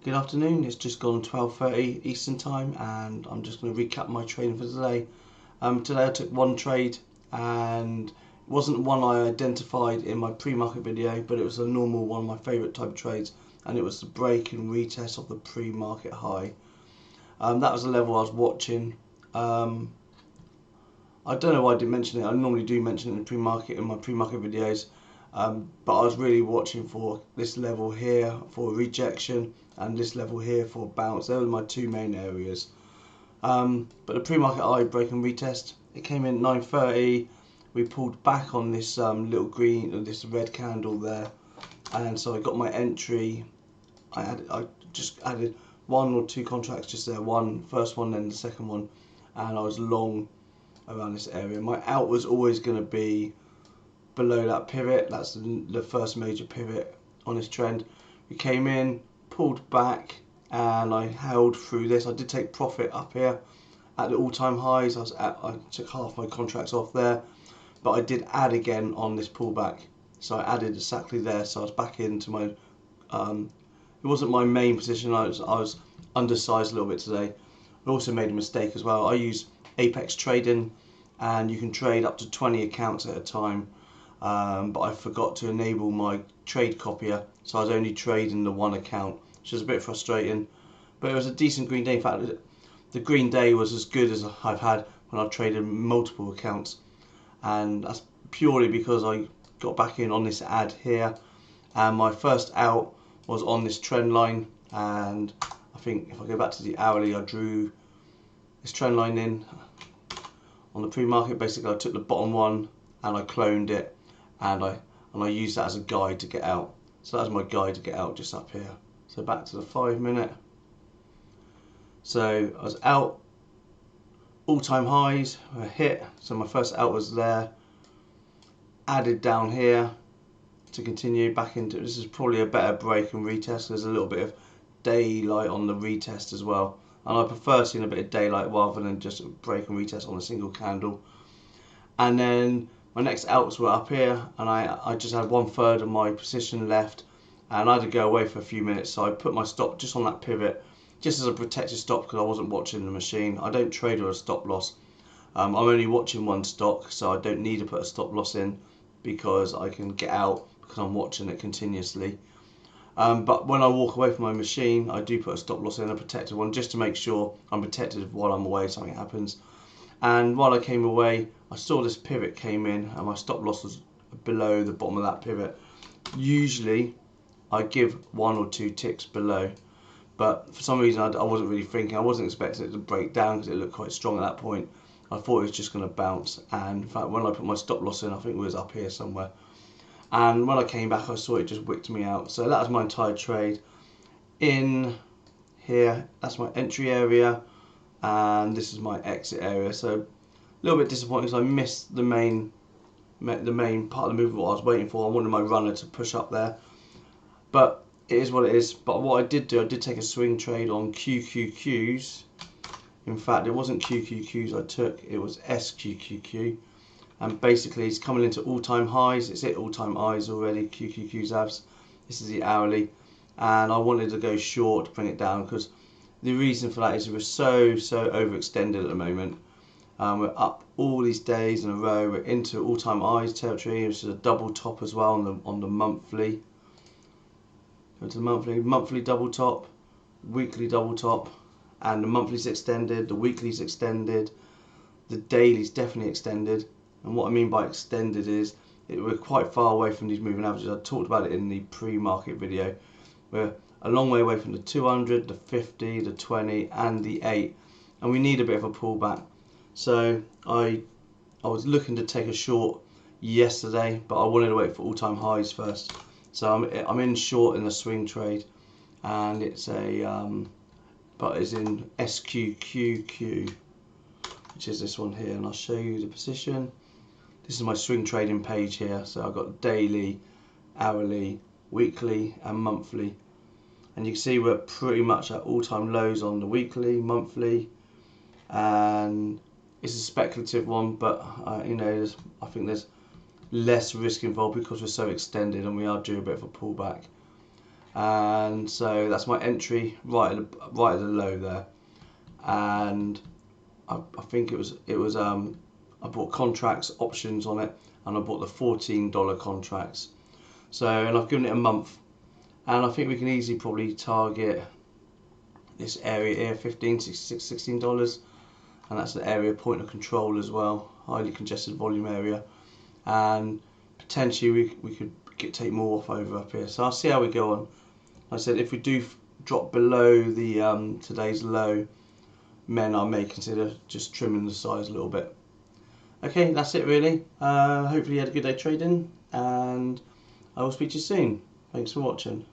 Good afternoon, it's just gone 12:30 Eastern time and I'm just going to recap my trading for today. Today I took one trade and it wasn't one I identified in my pre-market video, but it was a normal one of my favourite type of trades, and it was the break and retest of the pre-market high. That was the level I was watching. I don't know why I didn't mention it. I normally do mention it in my pre-market videos. But I was really watching for this level here for rejection and this level here for bounce. Those were my two main areas. But the pre-market high break and retest, it came in at 9:30. We pulled back on this little green or this red candle there, and so I got my entry. I just added one or two contracts just there, first one then the second one, and I was long around this area. My out was always going to be below that pivot. That's the first major pivot on this trend. We came in, pulled back, and I held through this. I did take profit up here at the all-time highs. I took half my contracts off there, but I did add again on this pullback. So I added exactly there. So I was back into my. It wasn't my main position. I was undersized a little bit today. I also made a mistake as well. I use Apex trading, and you can trade up to 20 accounts at a time. But I forgot to enable my trade copier, so I was only trading the one account, which was a bit frustrating. But it was a decent green day. In fact, the green day was as good as I've had when I've traded multiple accounts, and that's purely because I got back in on this ad here, and my first out was on this trend line. And I think if I go back to the hourly, I drew this trend line in on the pre-market. Basically, I took the bottom one and I cloned it. And I use that as a guide to get out. So that's my guide to get out, just up here. So back to the 5 minute. So I was out, all-time highs were hit. So my first out was there. Added down here to continue back into. This is probably a better break and retest. There's a little bit of daylight on the retest as well, and I prefer seeing a bit of daylight rather than just a break and retest on a single candle. And then my next outs were up here, and I just had 1/3 of my position left, and I had to go away for a few minutes, so I put my stop just on that pivot, just as a protected stop because I wasn't watching the machine. I don't trade with a stop loss. I'm only watching one stock, so I don't need to put a stop loss in because I can get out because I'm watching it continuously. But when I walk away from my machine, I do put a stop loss in, a protected one, just to make sure I'm protected while I'm away if something happens. And while I came away, I saw this pivot came in and my stop loss was below the bottom of that pivot. Usually I give 1 or 2 ticks below, but for some reason I wasn't really thinking. I wasn't expecting it to break down because it looked quite strong at that point. I thought it was just going to bounce, and in fact when I put my stop loss in, I think it was up here somewhere, and when I came back I saw it just wicked me out. So that was my entire trade. In here, that's my entry area, and this is my exit area. So a little bit disappointing because I missed the main part of the movement what I was waiting for. I wanted my runner to push up there, but it is what it is. But what I did do, I did take a swing trade on QQQs. In fact, it wasn't QQQs I took, it was SQQQ, and basically it's coming into all-time highs. It's hit all-time highs already, QQQs abs. This is the hourly, and I wanted to go short to bring it down because the reason for that is we're so overextended at the moment. We're up all these days in a row. We're into all-time highs territory, which is a double top as well on the monthly. Go to the monthly double top, weekly double top, and the monthly's extended, the weekly's extended, the daily's definitely extended. And what I mean by extended is we're quite far away from these moving averages. I talked about it in the pre-market video. We're a long way away from the 200, the 50, the 20 and the 8, and we need a bit of a pullback. So I was looking to take a short yesterday, but I wanted to wait for all-time highs first. So I'm in short in the swing trade, and it's but it's in SQQQ, which is this one here, and I'll show you the position. This is my swing trading page here. So I've got daily, hourly, weekly and monthly, and you can see we're pretty much at all-time lows on the weekly, monthly, and it's a speculative one, but you know, I think there's less risk involved because we're so extended and we are due a bit of a pullback. and so that's my entry right at the low there. And I think it was I bought contracts, options on it, and I bought the $14 contracts. So, and I've given it a month, and I think we can easily probably target this area here, $16, and that's the area point of control as well, highly congested volume area, and potentially we could take more off over up here. So I'll see how we go on. Like I said, if we do drop below the today's low, then I may consider just trimming the size a little bit. Okay, that's it really. Hopefully you had a good day trading, and I will speak to you soon. Thanks for watching.